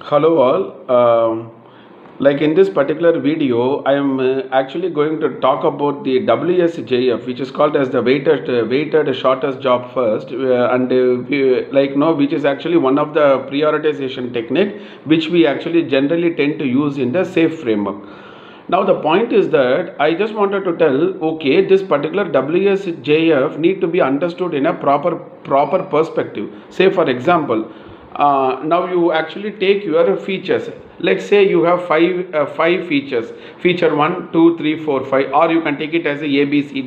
Hello all. Like in this particular video, I am actually going to talk about the WSJF, which is called as the weighted shortest job first, which is actually one of the prioritization technique which we actually generally tend to use in the SAFE framework. Now the point is that I just wanted to tell, okay, this particular WSJF need to be understood in a proper perspective. Say for example, now you actually take your features. Let's say you have five features. Feature 1, 2, 3, 4, 5, or you can take it as a B C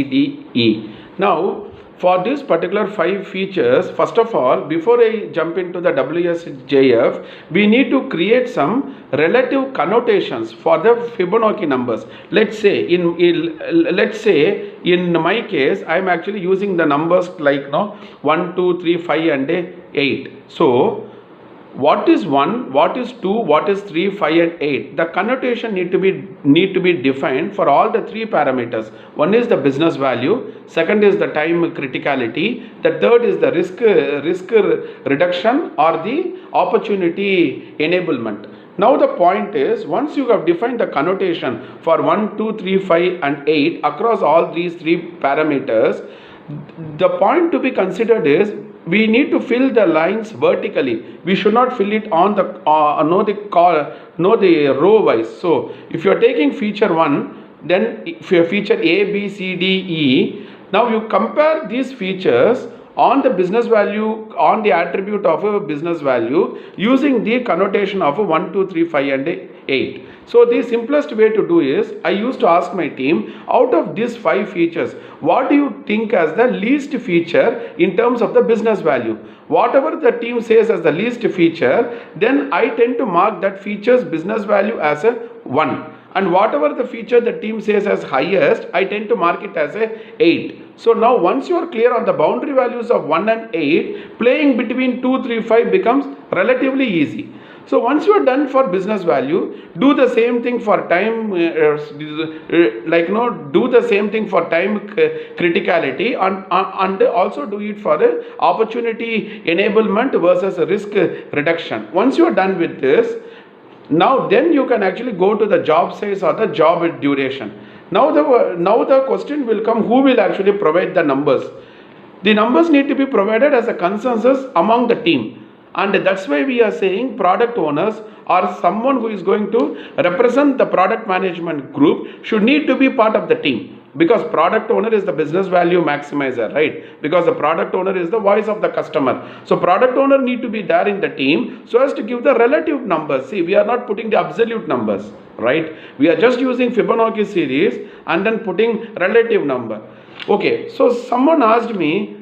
D E. Now for this particular 5 features, first of all, before I jump into the WSJF, we need to create some relative connotations for the Fibonacci numbers. Let's say in my case, I am actually using the numbers like 1, 2, 3, 5 and 8. So what is 1, what is 2, what is 3, 5 and 8? The connotation need to be defined for all the 3 parameters. One is the business value, second is the time criticality, the third is the risk reduction or the opportunity enablement. Now the point is, once you have defined the connotation for 1, 2, 3, 5 and 8 across all these 3 parameters, the point to be considered is we need to fill the lines vertically. We should not fill it on the the row wise. So if you are taking feature 1, then if you feature A, B, C, D, E, now you compare these features on the business value, on the attribute of a business value using the connotation of a 1, 2, 3, 5 and 8. So the simplest way to do is, I used to ask my team, out of these 5 features, what do you think as the least feature in terms of the business value? Whatever the team says as the least feature, then I tend to mark that feature's business value as a 1. And whatever the feature the team says as highest, I tend to mark it as a 8. So now once you are clear on the boundary values of 1 and 8, playing between 2, 3, 5 becomes relatively easy. So once you are done for business value, do the same thing for time, do the same thing for time criticality and also do it for opportunity enablement versus risk reduction. Once you are done with this, now then you can actually go to the job size or the job duration. Now the question will come, who will actually provide the numbers? The numbers need to be provided as a consensus among the team. And that's why we are saying product owners or someone who is going to represent the product management group should need to be part of the team. Because product owner is the business value maximizer, right? Because the product owner is the voice of the customer. So product owner need to be there in the team so as to give the relative numbers. See, we are not putting the absolute numbers, right? We are just using Fibonacci series and then putting relative number. Okay, so someone asked me,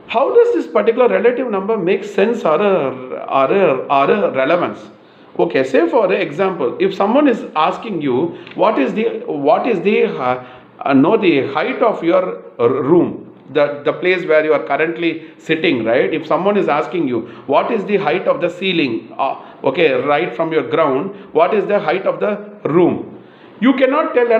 how does this particular relative number make sense or a relevance? Okay, say for example, if someone is asking you what is the height of your room, the place where you are currently sitting, right? If someone is asking you what is the height of the ceiling, right from your ground, what is the height of the room? You cannot tell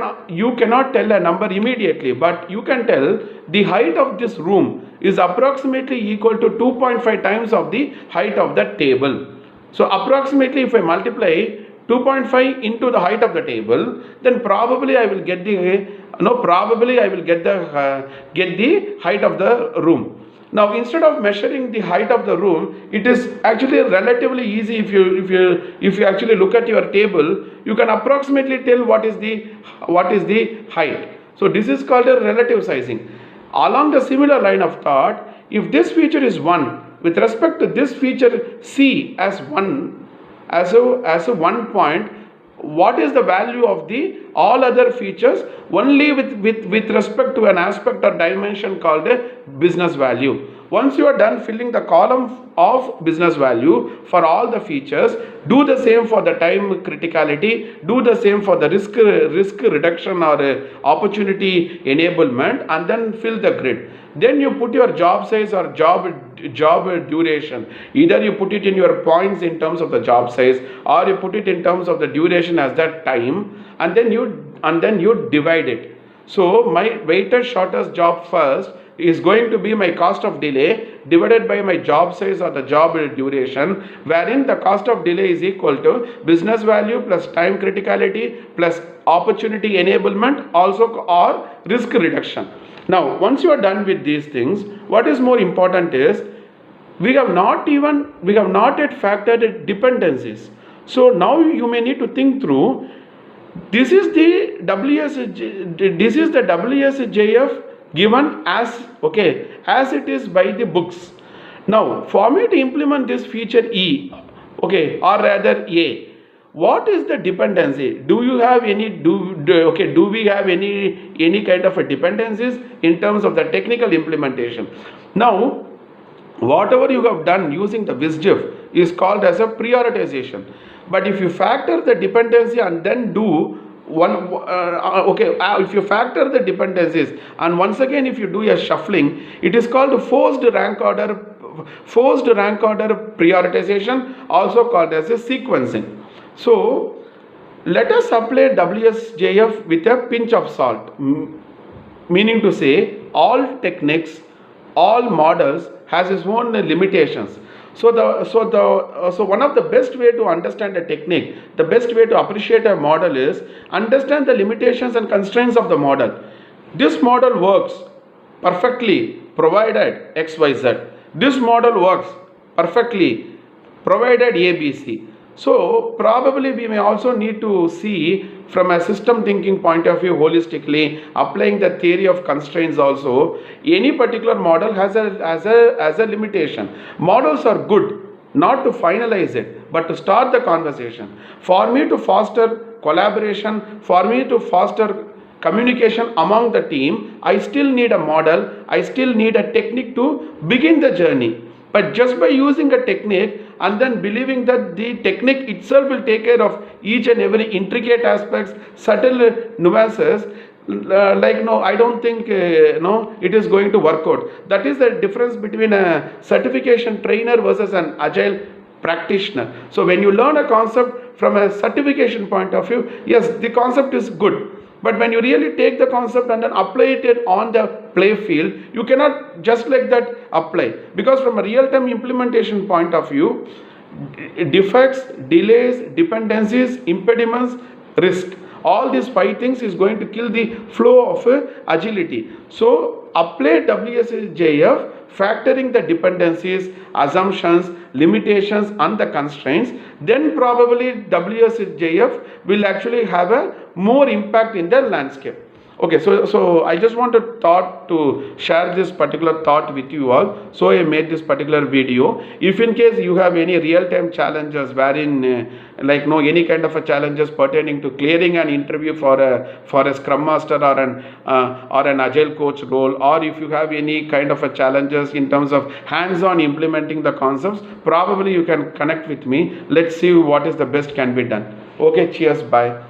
a number immediately, but you can tell the height of this room is approximately equal to 2.5 times of the height of the table. So approximately if I multiply 2.5 into the height of the table, then probably I will get the height of the room. Now instead of measuring the height of the room, it is actually relatively easy. If you actually look at your table, you can approximately tell what is the height. So this is called a relative sizing. Along the similar line of thought, if this feature is 1, with respect to this feature C as 1, as a 1 point, what is the value of the all other features only with respect to an aspect or dimension called a business value. Once you are done filling the column of business value for all the features, do the same for the time criticality, do the same for the risk reduction or opportunity enablement, and then fill the grid. Then you put your job size or job duration. Either you put it in your points in terms of the job size, or you put it in terms of the duration as that time, and then you divide it. So my weighted shortest job first is going to be my cost of delay divided by my job size or the job duration, wherein the cost of delay is equal to business value plus time criticality plus opportunity enablement also or risk reduction. Now, once you are done with these things, what is more important is we have not yet factored dependencies. So now you may need to think through. This is the WSJF given as it is by the books. Now, for me to implement this feature E, or rather A, what is the dependency? Do you have any do we have any kind of a dependencies in terms of the technical implementation? Now, whatever you have done using the WSJF is called as a prioritization. But if you factor the dependency and then do if you factor the dependencies and once again if you do a shuffling, it is called forced rank order prioritization, also called as a sequencing. So let us apply WSJF with a pinch of salt, meaning to say all techniques, all models has its own limitations. So one of the best way to understand a technique, the best way to appreciate a model is understand the limitations and constraints of the model. This model works perfectly provided XYZ. This model works perfectly provided ABC. So probably we may also need to see from a system thinking point of view holistically, applying the theory of constraints also. Any particular model has a limitation. Models are good not to finalize it, but to start the conversation. For me to foster collaboration, for me to foster communication among the team, I still need a model, I still need a technique to begin the journey. But just by using a technique and then believing that the technique itself will take care of each and every intricate aspects, subtle nuances, I don't think it is going to work out. That is the difference between a certification trainer versus an agile practitioner. So when you learn a concept from a certification point of view, yes, the concept is good. But when you really take the concept and then apply it on the play field, you cannot just like that apply. Because from a real-time implementation point of view, defects, delays, dependencies, impediments, risk, all these 5 things is going to kill the flow of agility. So apply WSJF, factoring the dependencies, assumptions, limitations and the constraints, then probably WSJF will actually have a more impact in the landscape. Okay, so I just want to share this particular thought with you all. So I made this particular video. If in case you have any real-time challenges wherein any kind of a challenges pertaining to clearing an interview for a Scrum Master or an Agile coach role, or if you have any kind of a challenges in terms of hands-on implementing the concepts, probably you can connect with me. Let's see what is the best can be done. Okay, cheers, bye.